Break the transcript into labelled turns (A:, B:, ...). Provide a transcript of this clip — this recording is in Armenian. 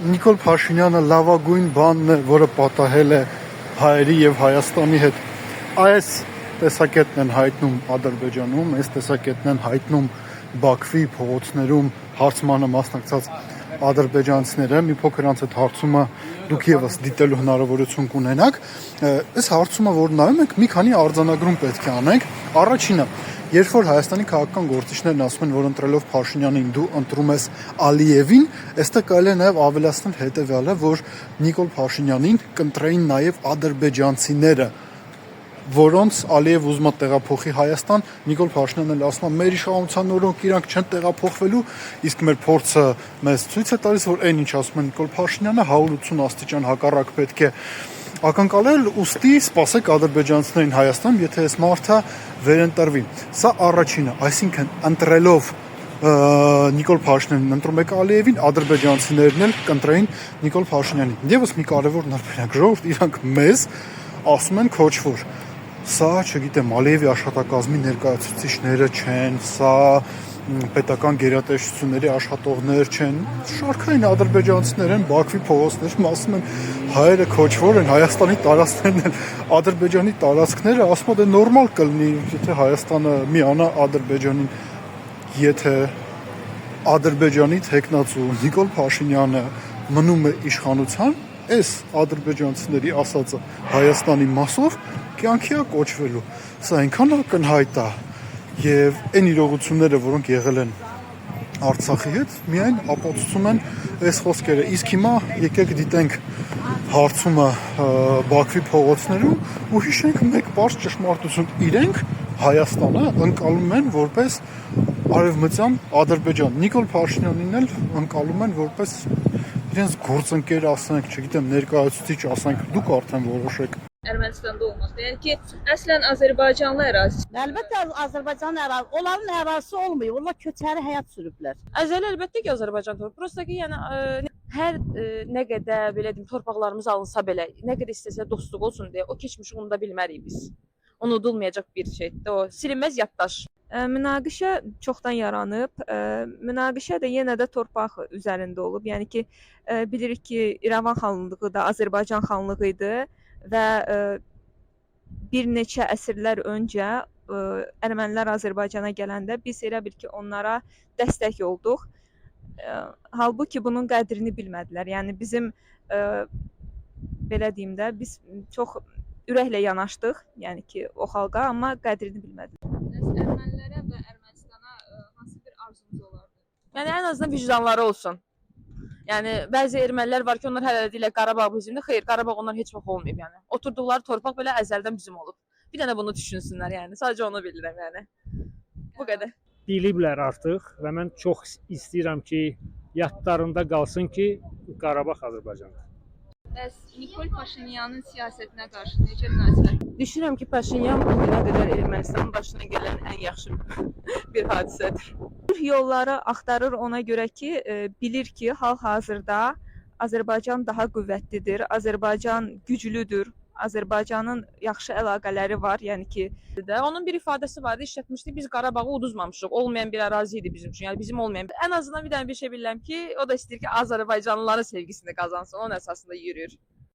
A: Նիկոլ Փաշինյանը լավագույն բանն է, որը պատահել է հայերի եւ Հայաստանի հետ։ Այս տեսակետն են հայտնում Ադրբեջանում, այս տեսակետն են հայտնում Բաքվի փողոցներում հարցմանը մասնակցած ադրբեջանցիները։ Մի փոքր անց այդ հարցումը դուք եւս դիտելու հնարավորություն կունենաք։ Այս հարցումը, որ նայում եք, մի քանի արձանագրում պետք է անենք։ Առաջինը, երբ որ Հայաստանի քաղաքական գործիչներն ասում են, որ ընտրելով Փաշինյանին դու ընտրում ես Ալիևին, այստեղ կարելի է նաև ավելացնել հետևյալը, որ Նիկոլ Փաշինյանին կընտրեին նաև ադրբեջանցիները, որոնց Ալիև ուզում է տեղափոխի Հայաստան, Նիկոլ Փաշինյանն էլ ասում է, մեր իշխանության օրոք իրանք չեն տեղափոխվելու, իսկ մեր փորձը մեզ ցույց է տալիս, որ այն ինչ ասում է Նիկոլ Փաշինյանը 180 աստիճան հակառակ պետք է ակնկալել, ուստի սպասեք ադրբեջանցիներին Հայաստան, եթե այս մարդը վերընտրվի։ Սա առաջինը, այսինքն ընտրելով Նիկոլ Փաշինյանին ընտրում եք Ալիևին, ադրբեջանցիներն էլ կընտրեին Նիկոլ Փաշինյանին։ Եվս մի կարևոր նրբերակ, ժողովուրդ, իրանք մեզ ասում են քոչվոր։ Սա, չգիտեմ, Ալիևի աշխատակազմի ներկայացուցիչները չեն, սա պետական գերատեսչությունների աշխատողներ չեն, շարքային ադրբեջանցիներ են, Բաքվի փողոցներում ասում են հայերը քոչվոր են, Հայաստանի տարածքներն են, Ադրբեջանի տարածքները, ասում են դե նորմալ կլինի, եթե Հայաստանը միանա Ադրբեջանին, եթե Ադրբեջանից հեգնածու Նիկոլ Փաշինյանը մնում է իշխանության, այս ադրբեջանցիների ասածը Հայաստանի մասով կյանքի է կոչվելու։ Սա այնքան ակնհայտ է եւ այն իրողությունները, որոնք եղել են Արցախի հետ, միայն ապացուցում են այս խոսքերը։ Իսկ հիմա եկեք դիտենք հարցումը Բաքվի փողոցներում ու հիշենք մեկ պարզ ճշմարտություն. իրենք Հայաստանը ընկալում են որպես արևմտյան Ադրբեջան։ Նիկոլ Փաշինյանին էլ ընկալում են որպես իրենց գործընկեր, ասենք, չգիտեմ, ներկայացուցիչ, asենք, դուք արդեն որոշեք։
B: Ermənistanda olmaz. Yəni ki, əslən Azərbaycanlı ərazisi.
C: Əlbəttə Azərbaycanın ərazisi, onların ərazisi olmuyor. Onlar köçəri həyat sürüblər.
D: Əzəli əlbəttə ki, Azərbaycan torpağı. Prosta ki, yəni hər nə qədər belə deyim, torpaqlarımız alınsa belə, nə qədər istəsə dostluq olsun deyə o keçmişi unuda bilmərik biz. Unudulmayacaq bir şeydir. O silinməz yaddaş.
E: Münaqişə çoxdan yaranıb. Münaqişə də yenə də torpaq üzərində olub. Yəni ki, bilirik ki, İrəvan xanlığı da Azərbaycan xanlığı idi və bir neçə əsrlər öncə ermənilər Azərbaycana gələndə biz elə bil ki, onlara dəstək olduq. Halbuki bunun qədrini bilmədilər. Yəni bizim belə deyim də, biz çox ürəklə yanaşdıq, yəni ki, o xalqa, amma qədrini bilmədilər.
B: Ermənilərə və Ermənistana hansı bir arzunuz olardı?
D: Yəni ən azından vicdanları olsun. Yəni bəzi ermənilər var ki, onlar hələ də deyirlər Qarabağ bizimdir. Xeyr, Qarabağ onlar heç vaxt olmayıb yəni. Oturduqları torpaq belə əzəldən bizim olub. Bir dənə bunu düşünsünlər yəni. Sadəcə onu bilirəm yəni. Bu qədər.
F: Biliblər artıq və mən çox istəyirəm ki, yadlarında qalsın ki, Qarabağ Azərbaycandır.
B: Bəs Nikol Paşinyanın siyasətinə qarşı necə münasibət?
D: Düşünürəm ki, Paşinyan bu günə qədər Ermənistanın başına gələn ən yaxşı bir hadisədir.
E: Yolları axtarır ona görə ki, bilir ki, hal-hazırda Azərbaycan daha qüvvətlidir, Azərbaycan güclüdür, Azərbaycanın yaxşı əlaqələri var, yəni ki,
D: Onun bir ifadəsi vardı, işlətmişdik, biz Qarabağı uduzmamışıq, olmayan bir ərazi idi bizim üçün, yəni bizim olmayan. Ən azından bir dənə bir şey bilirəm ki, o da istəyir ki, Azərbaycanlıların sevgisini qazansın, onun əsasında yürür.